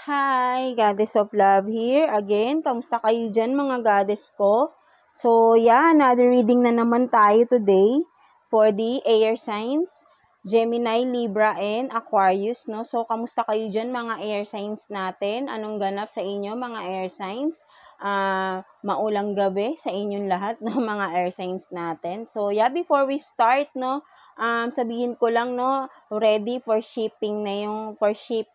Hi, Goddess of Love here. Again, kamusta kayo dyan mga goddess ko? So, yeah, another reading na naman tayo today for the air signs, Gemini, Libra, and Aquarius, no? So, kamusta kayo dyan mga air signs natin? Anong ganap sa inyo mga air signs? Maulang gabi sa inyong lahat, no, mga air signs natin. So, yeah, before we start, no, sabihin ko lang, no, ready for shipping na for ship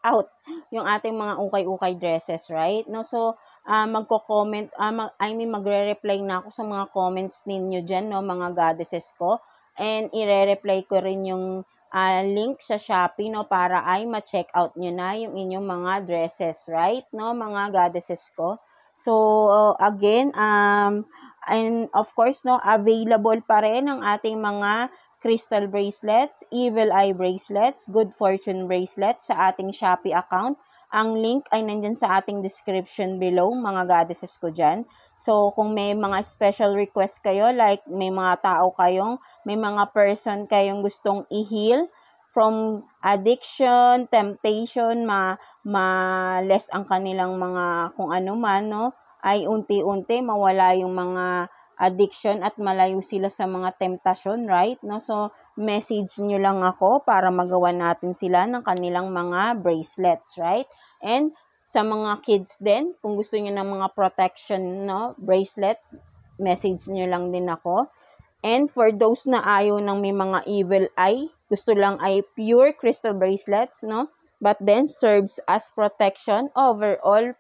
out yung ating mga ukay-ukay dresses, right? No, so, magko-comment, magre-reply na ako sa mga comments ninyo dyan, no, mga goddesses ko. And ire-reply ko rin yung link sa Shopee, no, para ay ma-check out nyo na yung inyong mga dresses, right? No, mga goddesses ko. So, again, and of course, no, available pa rin ang ating mga crystal bracelets, evil eye bracelets, good fortune bracelets sa ating Shopee account. Ang link ay nandyan sa ating description below, mga goddesses ko dyan. So, kung may mga special request kayo, like may mga tao kayong, may mga person kayong gustong i-heal from addiction, temptation, ma-less ang kanilang mga kung ano man, no, ay unti-unti mawala yung mga addiction at malayo sila sa mga temptasyon, right? No? So, message nyo lang ako para magawa natin sila ng kanilang mga bracelets, right? And sa mga kids din, kung gusto nyo ng mga protection, no, bracelets, message nyo lang din ako. And for those na ayaw ng may mga evil eye, gusto lang ay pure crystal bracelets, no? But then serves as protection, overall,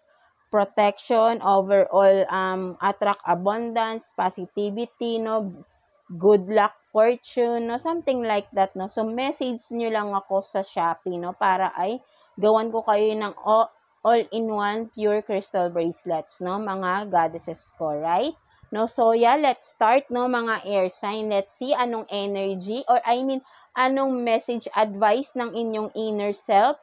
attract abundance, positivity, no, good luck, fortune, no, something like that, no. So, message nyo lang ako sa Shopee, no, para ay gawan ko kayo ng all-in-one pure crystal bracelets, no, mga goddesses ko, right? No, so yeah, let's start, no, mga air sign. Let's see anong energy anong message advice ng inyong inner self,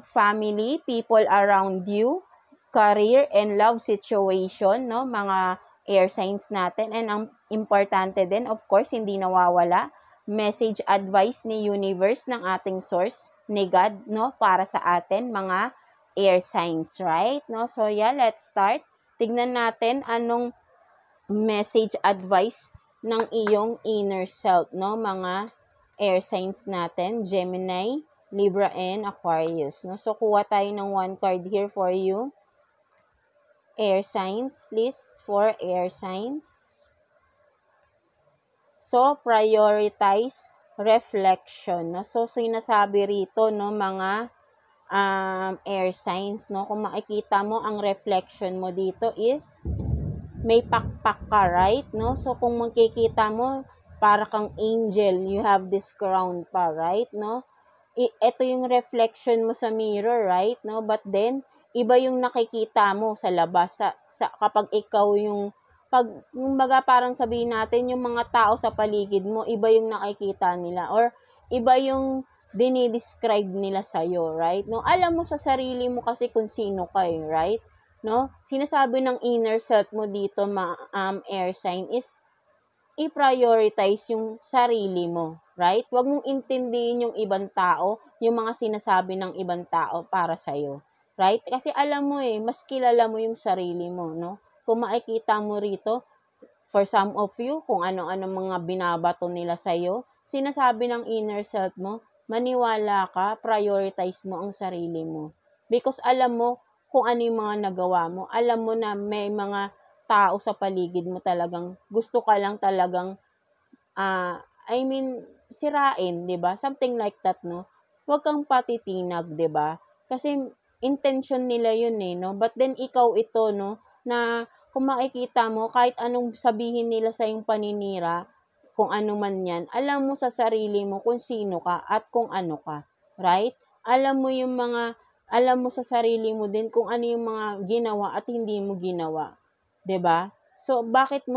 family, people around you, career and love situation, no, mga air signs natin. And ang importante din, of course, hindi nawawala, message advice ni universe ng ating source, ni God, no, para sa atin, mga air signs, right? No, so yeah, let's start. Tignan natin anong message advice ng iyong inner self, no, mga air signs natin, Gemini, Libra, and Aquarius, no. So, kuha tayo ng one card here for you. Air signs, please, for air signs. So, prioritize reflection, no? So, sinasabi rito, no, mga air signs, no? Kung makikita mo, ang reflection mo dito is may pakpak ka, right? No? So, kung makikita mo, para kang angel, you have this crown pa, right? No? Ito yung reflection mo sa mirror, right? No? But then, iba yung nakikita mo sa labas kapag ikaw yung kumbaga parang sabihin natin yung mga tao sa paligid mo, iba yung nakikita nila or iba yung dinidescribe nila sa iyo, right? No, alam mo sa sarili mo kasi kung sino ka, right? No, sinasabi ng inner self mo dito, air sign, is i-prioritize yung sarili mo, right? Huwag mong intindihin yung ibang tao, yung mga sinasabi ng ibang tao para sa'yo, right? Kasi alam mo mas kilala mo yung sarili mo, no? Kung makikita mo rito, for some of you, kung ano-ano mga binabato nila sa'yo, sinasabi ng inner self mo, maniwala ka, prioritize mo ang sarili mo. Because alam mo kung ano yung mga nagawa mo. Alam mo na may mga tao sa paligid mo talagang gusto ka lang talagang sirain, 'di ba? Something like that, no? Huwag kang patitinag, 'di ba? Kasi intention nila 'yun no? But then ikaw ito, no, na kung makikita mo kahit anong sabihin nila sa yung paninira, kung ano man 'yan, alam mo sa sarili mo kung sino ka at kung ano ka, right? Alam mo sa sarili mo din kung ano yung mga ginawa at hindi mo ginawa, 'di ba? So, bakit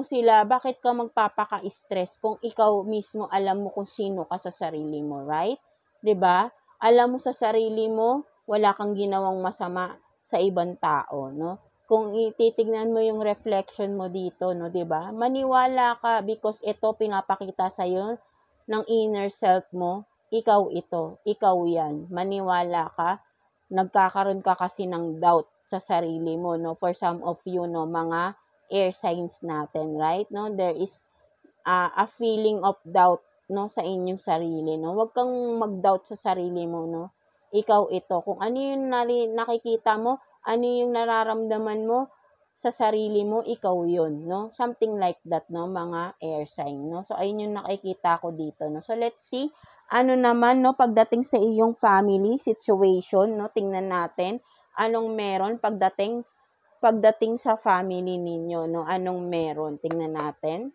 ka magpapaka-stress kung ikaw mismo alam mo kung sino ka sa sarili mo, right? 'Di ba? Alam mo sa sarili mo, wala kang ginawang masama sa ibang tao, no? Kung ititignan mo yung reflection mo dito, no, 'di ba? Maniwala ka because ito pinapakita sa iyo ng inner self mo, ikaw ito, ikaw 'yan. Maniwala ka nagkakaroon ka kasi ng doubt sa sarili mo, no? For some of you, no, mga air signs natin, right? No, there is a feeling of doubt, no, sa inyong sarili, no? Huwag kang mag-doubt sa sarili mo, no? Ikaw ito. Kung ano yung nakikita mo, ano yung nararamdaman mo sa sarili mo, ikaw yun, no? Something like that, no, mga air sign, no? So, ayun yung nakikita ko dito, no? So, let's see. Ano naman, no, pagdating sa iyong family situation, no? Tingnan natin anong meron pagdating sa family ninyo, no? Anong meron? Tingnan natin.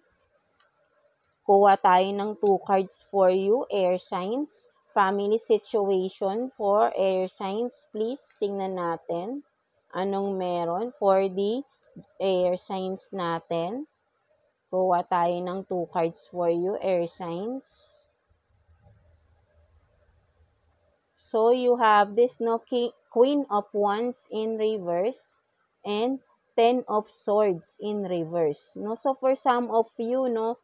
Kuha tayo ng 2 cards for you, air signs. Family situation for air signs, please. Tingnan natin anong meron for the air signs natin. Kuha tayo ng 2 cards for you, air signs. So, you have this, no, Queen of Wands in reverse and 10 of Swords in reverse, no? So, for some of you, no,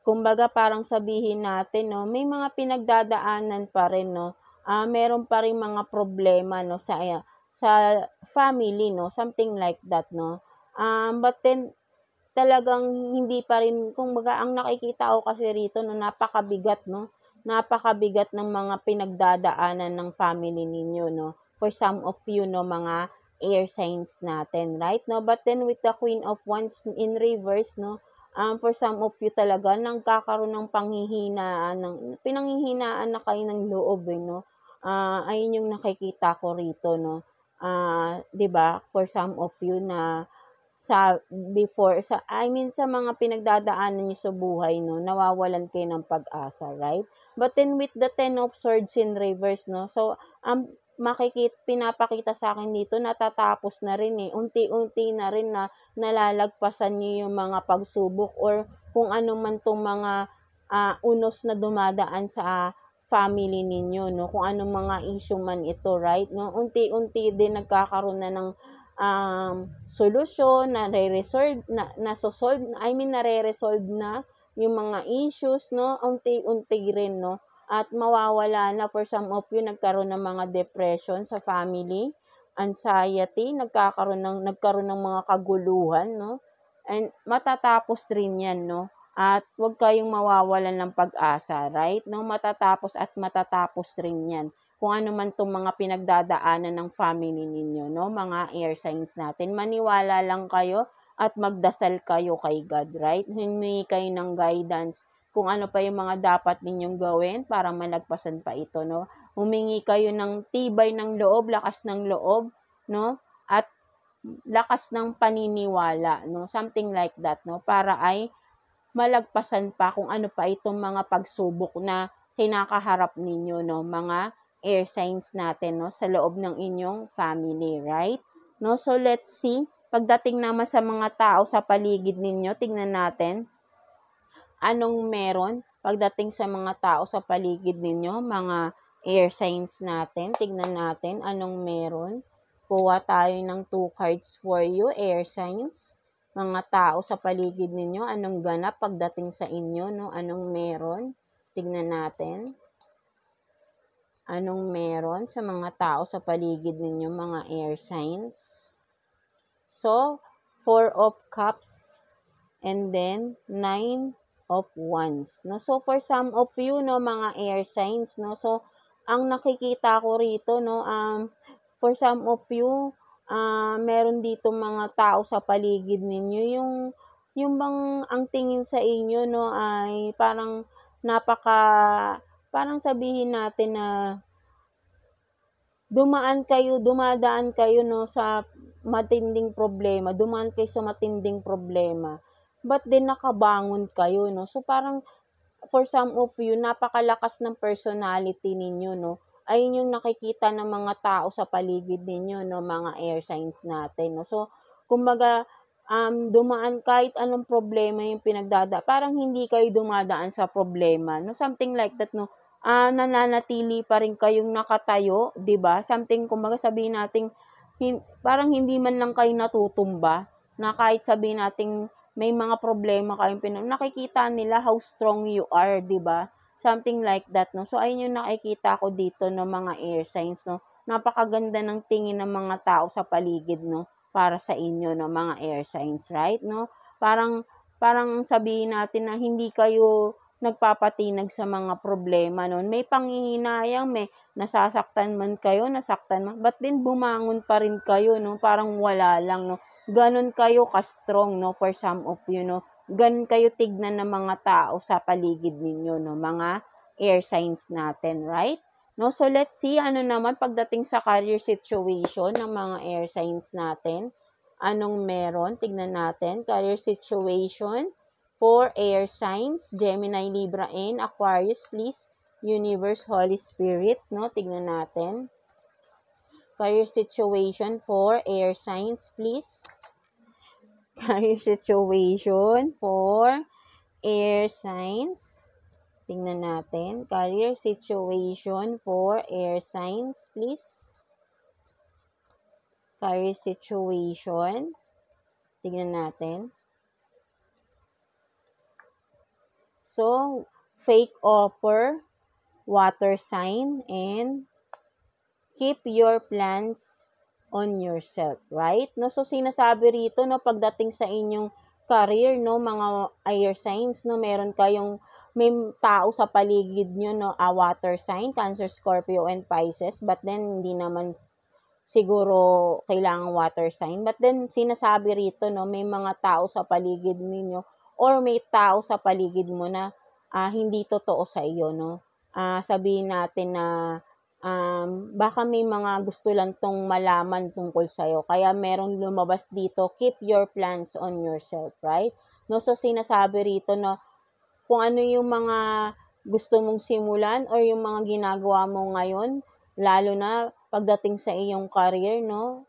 kumbaga parang sabihin natin, no, may mga pinagdadaanan pa rin, no? Meron pa rin mga problema, no, sa family, no? Something like that, no? But then, talagang hindi pa rin, kumbaga, ang nakikita ko kasi rito, no, napakabigat, no? Napakabigat ng mga pinagdadaanan ng family ninyo, no? For some of you, no, mga air signs natin, right? No? But then with the Queen of Wands in reverse, no, for some of you talaga, nagkakaroon ng pinanghihinaan na kayo ng loob, no? Ayun yung nakikita ko rito, no? 'Di ba? For some of you na sa mga pinagdadaanan niyo sa buhay, no, nawawalan kayo ng pag-asa, right? But then with the 10 of Swords in reverse, no, so pinapakita sa akin dito, natatapos na rin unti-unti na rin na nalalagpasan niyo yung mga pagsubok or kung ano man tong mga unos na dumadaan sa family ninyo, no, kung anong mga issue man ito, right? No, unti-unti din nagkakaroon na ng solusyon, nare-resolve na yung mga issues, no, unti-unti rin, no, at mawawala na. For some of you, nagkaroon ng mga depression sa family, anxiety, nagkaroon ng mga kaguluhan, no, and matatapos rin yan, no, at huwag kayong mawawalan ng pag-asa, right, no, matatapos rin yan. Kung ano man itong mga pinagdadaanan ng family ninyo, no, mga air signs natin. Maniwala lang kayo at magdasal kayo kay God, right? Humingi kayo ng guidance kung ano pa yung mga dapat ninyong gawin para malagpasan pa ito, no? Humingi kayo ng tibay ng loob, lakas ng loob, no? At lakas ng paniniwala, no? Something like that, no? Para ay malagpasan pa kung ano pa itong mga pagsubok na kinakaharap ninyo, no? Mga air signs natin, no, sa loob ng inyong family, right? No, so let's see. Pagdating naman sa mga tao sa paligid ninyo, tingnan natin anong meron pagdating sa mga tao sa paligid ninyo, mga air signs natin. Tingnan natin anong meron. Kuha tayo ng 2 cards for you, air signs. Mga tao sa paligid ninyo, anong ganap pagdating sa inyo, no? Anong meron? Tingnan natin. Anong meron sa mga tao sa paligid ninyo, mga air signs? So, 4 of Cups and then 9 of Wands, no? So, for some of you, no, mga air signs, no? So, ang nakikita ko rito, no, for some of you, meron dito mga tao sa paligid ninyo, yung bang ang tingin sa inyo, no, ay parang parang sabihin natin na dumadaan kayo, no, sa matinding problema, but then nakabangon kayo, no? So, parang for some of you, napakalakas ng personality ninyo, no? Ayun yung nakikita ng mga tao sa paligid ninyo, no, mga air signs natin, no? So, kumbaga, dumaan kahit anong problema yung parang hindi kayo dumadaan sa problema, no? Something like that, no? Nananatili pa rin kayong nakatayo, 'di ba? Something, kumbaga sabihin natin, parang hindi man lang kayo natutumba, na kahit sabihin natin may mga problema kayong nakikita nila how strong you are, 'di ba? something like that, no? So, ayun yung nakikita ko dito, no, mga air signs, no? Napakaganda ng tingin ng mga tao sa paligid, no? Para sa inyo, no, mga air signs, right, no? Parang sabihin natin na hindi kayo nagpapatinag sa mga problema, no? May panghihinayang, may nasasaktan man kayo, nasaktan man, but then bumangon pa rin kayo, no? Parang wala lang, no? Ganon kayo ka-strong, no? For some of you, no? Ganon kayo tignan ng mga tao sa paligid ninyo, no? Mga air signs natin, right? No? So, let's see, ano naman pagdating sa career situation ng mga air signs natin. Anong meron? Tignan natin. Career situation for air signs, Gemini, Libra, and Aquarius, please. Universe, Holy Spirit, no? Tignan natin. Career situation for air signs, please. Career situation for air signs. Tingnan natin. Career situation for air signs, please. Career situation. Tingnan natin. So, fake offer, water sign, and keep your plans on yourself, right? No, so sinasabi rito, no, pagdating sa inyong career, no, mga air signs, no, meron kayong may tao sa paligid nyo, no, a water sign, Cancer, Scorpio, and Pisces, but then hindi naman siguro kailangang water sign. But then sinasabi rito, no, may mga tao sa paligid ninyo or may tao sa paligid mo na hindi totoo sa iyo, no. Sabihin natin na baka may mga gusto lang tong malaman tungkol sa'yo. Kaya merong lumabas dito, keep your plans on yourself, right? No, so sinasabi rito, no, kung ano yung mga gusto mong simulan or yung mga ginagawa mo ngayon, lalo na pagdating sa iyong career, no,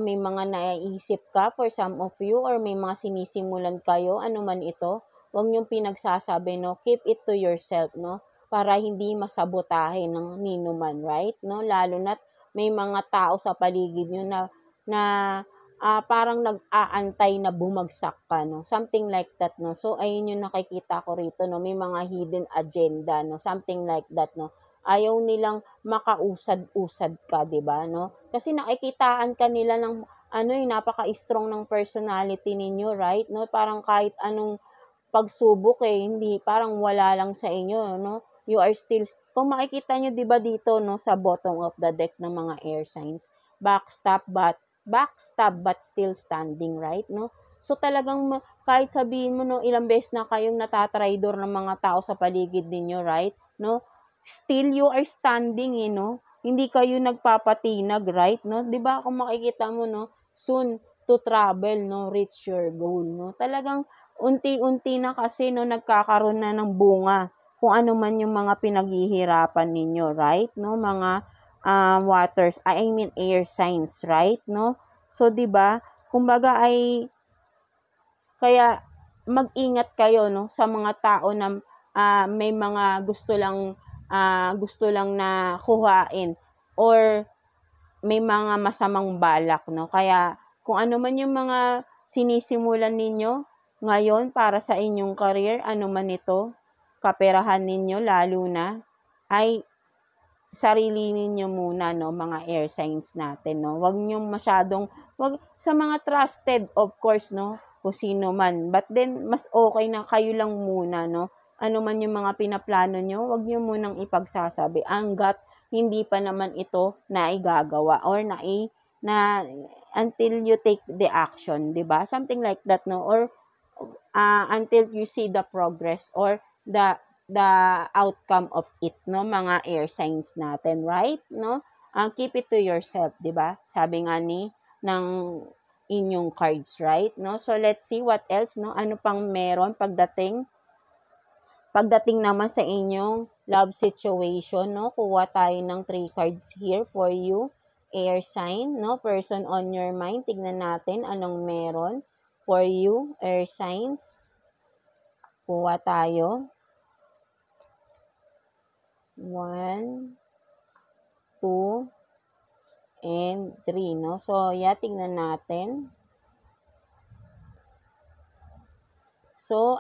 may mga naiisip ka for some of you or may mga sinisimulan kayo, ano man ito, huwag niyong pinagsasabi, no, keep it to yourself, no, para hindi masabotahe ng ninuman, right? No, lalo na may mga tao sa paligid niyo na parang nag-aantay na bumagsak ka, no? Something like that, no? So, ayun yung nakikita ko rito, no? May mga hidden agenda, no? Something like that, no? Ayaw nilang makausad-usad ka, di ba, no? Kasi nakikitaan ka nila ng napaka-strong ng personality ninyo, right? No? Parang kahit anong pagsubok hindi, parang wala lang sa inyo, no? You are still, kung makikita nyo, di ba dito, no, sa bottom of the deck ng mga air signs, backstab but still standing, right, no? So, talagang, kahit sabihin mo, no, ilang beses na kayong natatraidor ng mga tao sa paligid ninyo, right, no? Still, you are standing, no? Hindi kayo nagpapatinag, right, no? Di ba, kung makikita mo, no, soon to travel, no, reach your goal, no? Talagang, unti-unti na kasi, no, nagkakaroon na ng bunga kung ano man yung mga pinaghihirapan ninyo, right? No, mga air signs, right? No? So, 'di ba? Kumbaga ay kaya mag-ingat kayo, no, sa mga tao na may mga gusto lang na kuhain or may mga masamang balak, no? Kaya kung ano man yung mga sinisimulan ninyo ngayon para sa inyong career, ano man ito, kaperahan ninyo lalo na, ay sarili ninyo muna, no, mga air signs natin, no. Huwag niyo masyadong, wag sa mga trusted, of course, no, kung sino man. But then, mas okay na kayo lang muna, no. Ano man yung mga pinaplano nyo, huwag niyo munang ipagsasabi hangga't hindi pa naman ito naigagawa or until you take the action, 'di ba? Something like that, no, or until you see the progress or the outcome of it, no, mga air signs natin, right, no? Keep it to yourself, 'di ba? Sabi nga ng inyong cards, right, no? So let's see what else, no? Ano pang meron pagdating naman sa inyong love situation, no? Kuha tayo ng 3 cards here for you, air sign, no? Person on your mind. Tignan natin anong meron for you, air signs. Kuha tayo. 1, 2, and 3, no? So, tignan natin. So,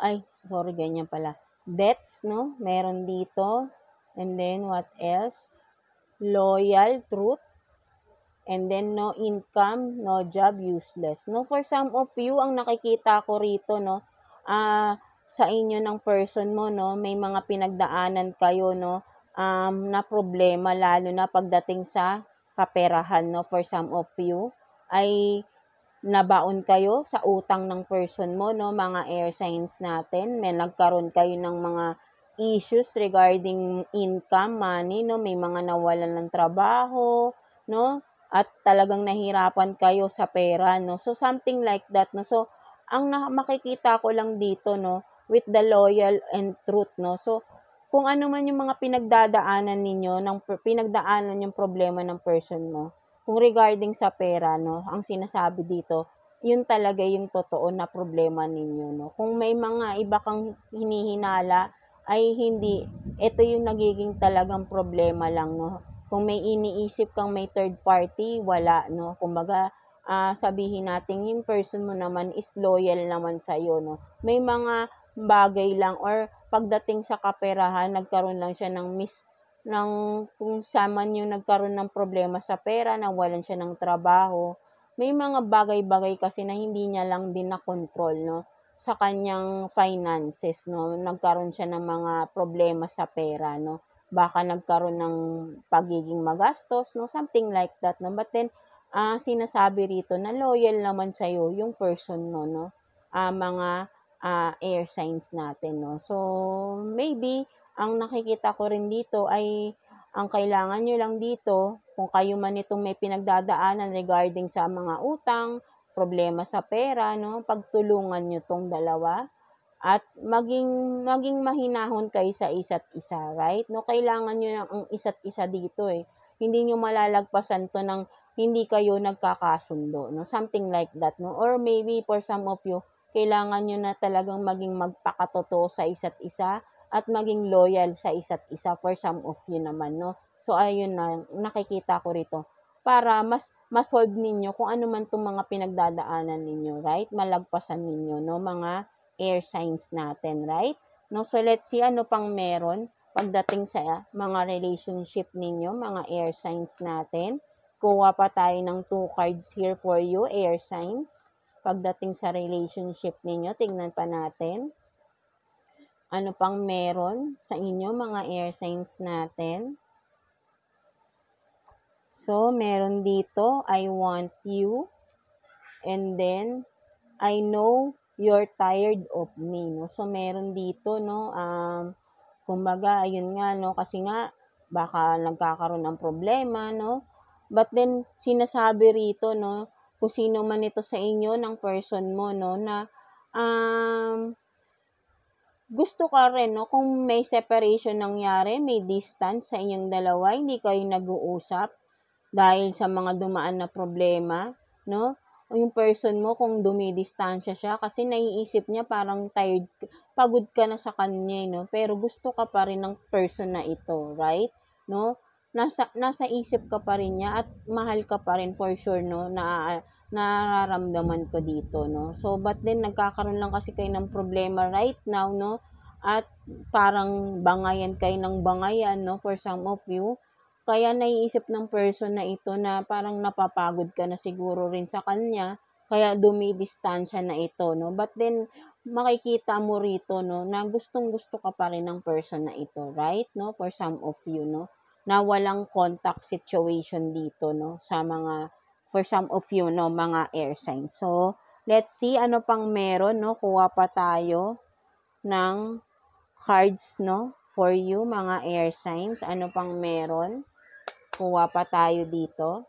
sorry, ganyan pala. debts, no? Meron dito. And then, what else? Loyal, truth. And then, no income, no job, useless. No, for some of you, ang nakikita ko rito, no, sa inyo ng person mo, no, may mga pinagdaanan kayo, no, na problema, lalo na pagdating sa kaperahan, no, for some of you, ay nabaon kayo sa utang ng person mo, no, mga air signs natin, may nagkaroon kayo ng mga issues regarding income, money, no, may mga nawalan ng trabaho, no, at talagang nahirapan kayo sa pera, no? So, something like that, no? So, ang makikita ko lang dito, no, with the loyal and truth, no? So, kung ano man yung mga pinagdadaanan ninyo, pinagdaanan yung problema ng person mo, kung regarding sa pera, no, ang sinasabi dito, yun talaga yung totoo na problema ninyo, no? Kung may mga iba kang hinihinala, ay hindi, ito yung nagiging talagang problema lang, no? Kung may iniisip kang may third party, wala, no? Kumbaga, sabihin natin yung person mo naman is loyal naman sa'yo, no? May mga bagay lang or pagdating sa kaperahan, nagkaroon lang siya ng kung saman yung nagkaroon ng problema sa pera, nawalan siya ng trabaho, may mga bagay-bagay kasi na hindi niya lang din na control, no? Sa kanyang finances, no? Nagkaroon siya ng mga problema sa pera, no? Baka nagkaroon ng pagiging magastos, no? Something like that, no? But then, sinasabi rito na loyal naman sa'yo yung person mo, no? Mga air signs natin, no? So, maybe, ang nakikita ko rin dito ay, ang kailangan nyo lang dito, kung kayo man itong may pinagdadaanan regarding sa mga utang, problema sa pera, no? Pagtulungan nyo tong dalawa at maging mahinahon kayo sa isa't isa, right? No, kailangan niyo ng ang isa't isa dito eh. Hindi niyo malalagpasan 'to ng hindi kayo nagkakasundo, no? Something like that, no? Or maybe for some of you, kailangan niyo na talagang maging magpakatotoo sa isa't isa at maging loyal sa isa't isa for some of you naman, no? So ayun na nakikita ko rito para mas ma-solve ninyo kung ano man 'tong mga pinagdadaanan ninyo, right? Malagpasan ninyo, no, mga air signs natin, right? No, so let's see ano pang meron pagdating sa mga relationship ninyo, mga air signs natin. Kuha pa tayo ng 2 cards here for you, air signs. Pagdating sa relationship ninyo, tingnan pa natin. Ano pang meron sa inyo, mga air signs natin. So, meron dito, I want you. And then, I know you're tired of me, no? So, meron dito, no, kumbaga, ayun nga, no, kasi nga, baka nagkakaroon ng problema, no? But then, sinasabi rito, no, kung sino man ito sa inyo, ng person mo, no, na, gusto ka rin, no, kung may separation nangyari, may distance sa inyong dalawa, hindi kayo nag-uusap dahil sa mga dumaan na problema, no? O yung person mo kung dumidistansya siya kasi naiisip niya parang tired, pagod ka na sa kanya, no? Pero gusto ka pa rin ng person na ito, right? No? Nasa isip ka pa rin niya at mahal ka pa rin for sure, no? Nararamdaman ko dito, no? So, but then nagkakaroon lang kasi kayo ng problema right now, no? At parang bangayan kayo ng bangayan, no? For some of you, kaya naiisip ng person na ito na parang napapagod ka na siguro rin sa kanya, kaya dumidistansya na ito, no? But then, makikita mo rito, no, na gustong-gusto ka pa rin ng person na ito, right? No? For some of you, no? Na walang contact situation dito, no? For some of you, no, mga air signs. So, let's see ano pang meron, no? Kuha pa tayo ng cards, no? For you, mga air signs. Ano pang meron? Kuha pa tayo dito.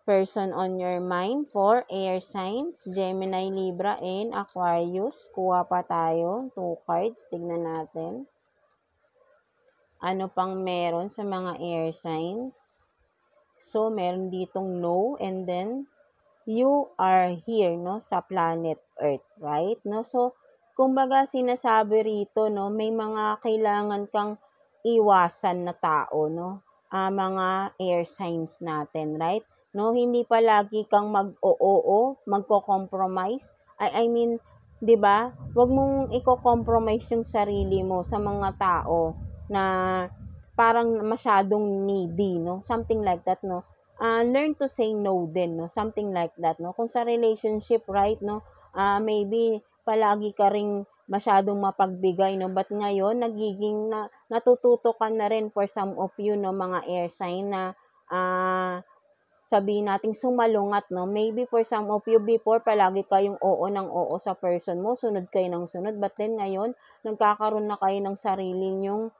Person on your mind for air signs, Gemini, Libra, and Aquarius. Kuha pa tayo. 2 cards. Tignan natin. Ano pang meron sa mga air signs? So, meron ditong no, and then, you are here, no, sa planet Earth, right? No? So, kumbaga sinasabi rito, no, may mga kailangan kang iwasan na tao, no? Mga air signs natin, right? No, hindi palagi kang mag-oo, magko-compromise. I mean, 'di ba? Huwag mong i-compromise yung sarili mo sa mga tao na parang masyadong needy, no? Something like that, no? Learn to say no din, no? Something like that, no? Kung sa relationship, right, no? Maybe palagi ka ring masyadong mapagbigay, no? But ngayon, natututo ka na rin for some of you, no? Mga air sign na sabihin nating sumalungat, no? Maybe for some of you before, palagi kayong oo ng oo sa person mo, sunod kayo ng sunod, but then ngayon, nagkakaroon na kayo ng sarili nyong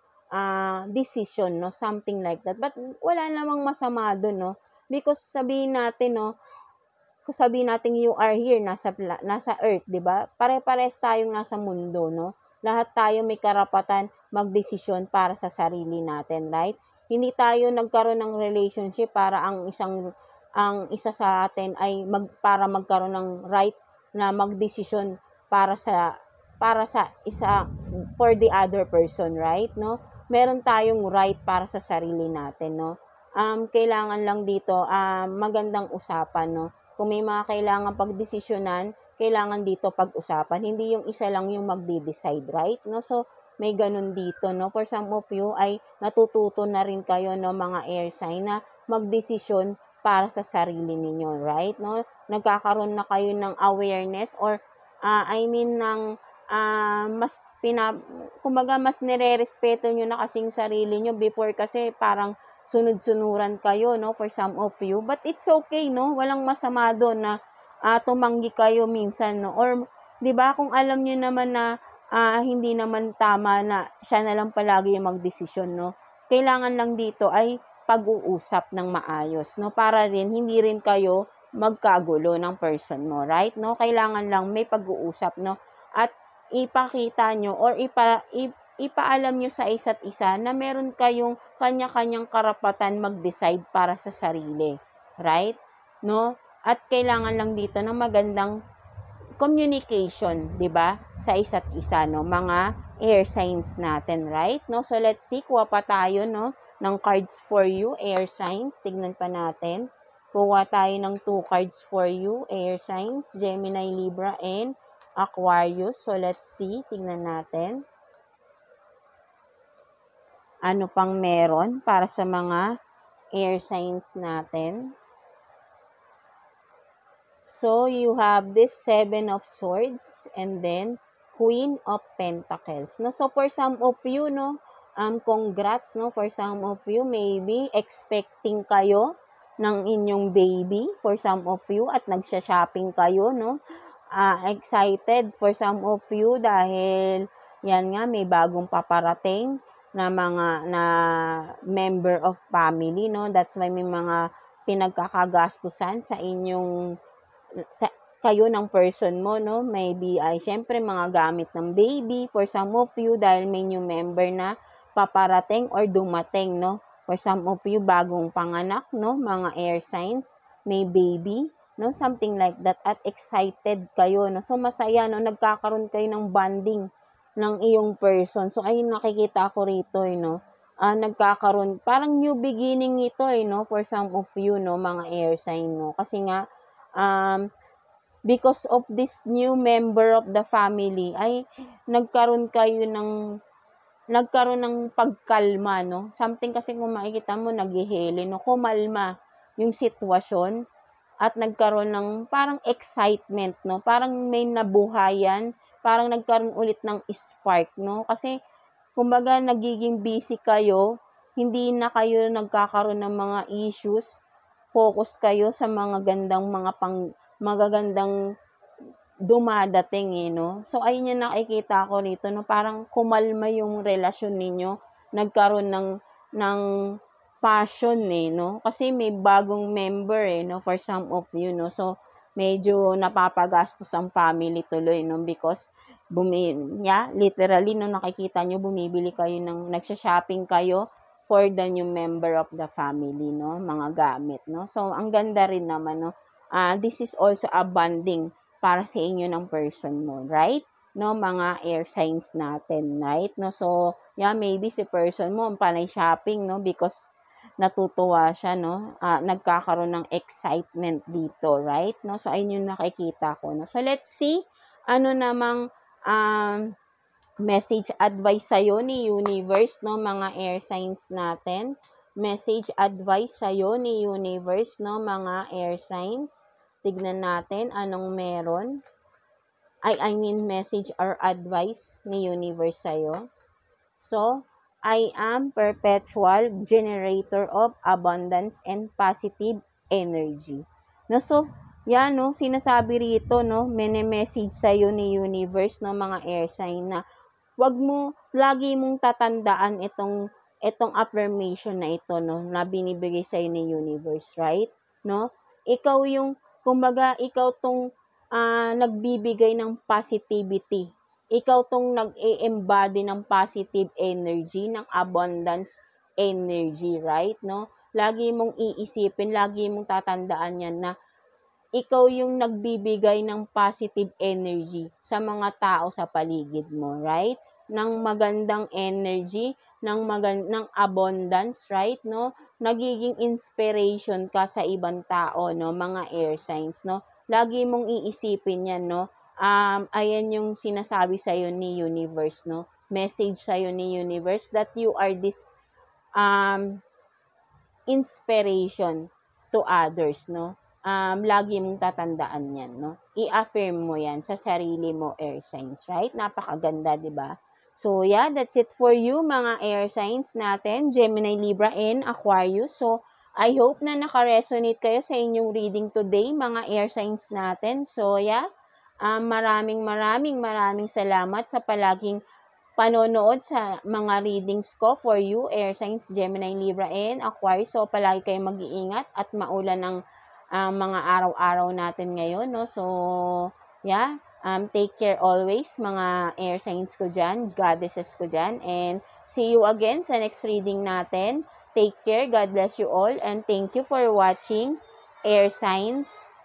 decision, no? Something like that. But wala namang masama doon, no? Because sabihin natin, no? Kung sabihin natin you are here, nasa earth, di ba? Pare-pares tayong nasa mundo, no? Lahat tayo may karapatan magdesisyon para sa sarili natin, right? Hindi tayo nagkaroon ng relationship para ang isa sa atin ay para magkaroon ng right na magdesisyon para sa isa for the other person, right? No? Meron tayong right para sa sarili natin, no? Kailangan lang dito magandang usapan, no? Kung may mga kailangan pagdesisyonan, kailangan dito pag-usapan. Hindi yung isa lang yung magde-decide, right? No? So, may ganun dito, no? For some of you ay natututo na rin kayo, no, mga air sign na magdesisyon para sa sarili ninyo, right? No? Nagkakaroon na kayo ng awareness or ng kumbaga mas nire-respeto nyo na kasing sarili nyo before kasi parang sunod-sunuran kayo, no, for some of you. But it's okay, no? Walang masama doon na tumanggi kayo minsan, no? Or, di ba, kung alam nyo naman na hindi naman tama na siya na lang palagi yung magdesisyon, no? Kailangan lang dito ay pag-uusap ng maayos, no? Para rin, hindi rin kayo magkagulo ng person mo, right? No? Kailangan lang may pag-uusap, no? At ipakita nyo or ipaalam nyo sa isa't isa na meron kayong kanya-kanyang karapatan mag-decide para sa sarili, right? No? At kailangan lang dito ng magandang communication, 'di ba? Sa isa't isa, no, mga air signs natin, right? No? So let's see, kuha pa tayo, no, ng cards for you, air signs. Tignan pa natin. Kuha tayo ng 2 cards for you, air signs, Gemini, Libra, and Aquarius. So let's see, tignan natin. Ano pang meron para sa mga air signs natin? So, you have this 7 of Swords and then Queen of Pentacles. No? So, for some of you, no, congrats, no, for some of you, maybe expecting kayo ng inyong baby for some of you at nagsha-shopping kayo, no? Excited for some of you dahil yan nga, may bagong paparating na member of family, no? That's why may mga pinagkakagastusan sa inyong kayo ng person mo, no? Maybe ay syempre mga gamit ng baby for some of you dahil may new member na paparating or dumating, no? For some of you bagong panganak, no? Mga air signs, may baby, no? Something like that at excited kayo, no? So masaya, no? Nagkakaroon kayo ng bonding ng iyong person. So ayun nakikita ko rito, no? Nagkakaroon parang new beginning ito, no? For some of you, no? Mga air sign, no? Kasi nga because of this new member of the family ay nagkaroon ng pagkalma, no? Something kasi kung makikita mo naghihili, no? Kumalma yung sitwasyon at nagkaroon ng parang excitement, no? Parang may nabuhayan, parang nagkaroon ulit ng spark, no? Kasi kumbaga nagiging busy kayo, hindi na kayo nagkakaroon ng mga issues, focus kayo sa magagandang dumadating, no? So, ayun yung nakikita ko rito, no? Parang kumalma yung relasyon ninyo, nagkaroon ng passion, no? Kasi may bagong member, no? For some of you, no? So, medyo napapagastos ang family tuloy, no? Because, literally, no? Nakikita nyo, bumibili kayo nagsha-shopping kayo for the new member of the family, no? Mga gamit, no? So, ang ganda rin naman, no? This is also a bonding para sa inyo ng person mo, right? No, mga air signs natin, right? No, so, maybe si person mo, panay shopping, no? Because natutuwa siya, no? Nagkakaroon ng excitement dito, right? No, so, ayun yung nakikita ko, no? So, let's see, ano namang message advice sa'yo ni universe, no, mga air signs natin. Message advice sa'yo ni universe, no, mga air signs. Tignan natin anong meron. I mean message or advice ni universe sa'yo. So, I am perpetual generator of abundance and positive energy. No, so, yan, no, sinasabi rito, no, message sa'yo ni universe, no, mga air sign na wag mo, lagi mong tatandaan itong affirmation na ito, no, na binibigay sa'yo ni universe, right? No? Ikaw yung, kumbaga, ikaw tong nagbibigay ng positivity. Ikaw tong nag-e-embody ng positive energy, ng abundance energy, right? No? Lagi mong iisipin, lagi mong tatandaan yan na ikaw yung nagbibigay ng positive energy sa mga tao sa paligid mo, right? Ng magandang energy, ng abundance, right? No? Nagiging inspiration ka sa ibang tao, no? Mga air signs, no? Lagi mong iisipin yan, no? Ayan yung sinasabi sa'yo ni universe, no? Message sa'yo ni universe that you are this inspiration to others, no? Lagi mong tatandaan yan, no? I-affirm mo yan sa sarili mo, air signs, right? Napakaganda, di ba? So, yeah, that's it for you, mga air signs natin, Gemini, Libra, and Aquarius. So, I hope na naka-resonate kayo sa inyong reading today, mga air signs natin. So, yeah, maraming salamat sa palaging panonood sa mga readings ko for you, air signs, Gemini, Libra, and Aquarius. So, palagi kayong mag-iingat at maulan ng mga araw-araw natin ngayon, no? So, yeah, take care always, mga air signs ko dyan, goddesses ko dyan, and see you again sa next reading natin. Take care, God bless you all, and thank you for watching, air signs.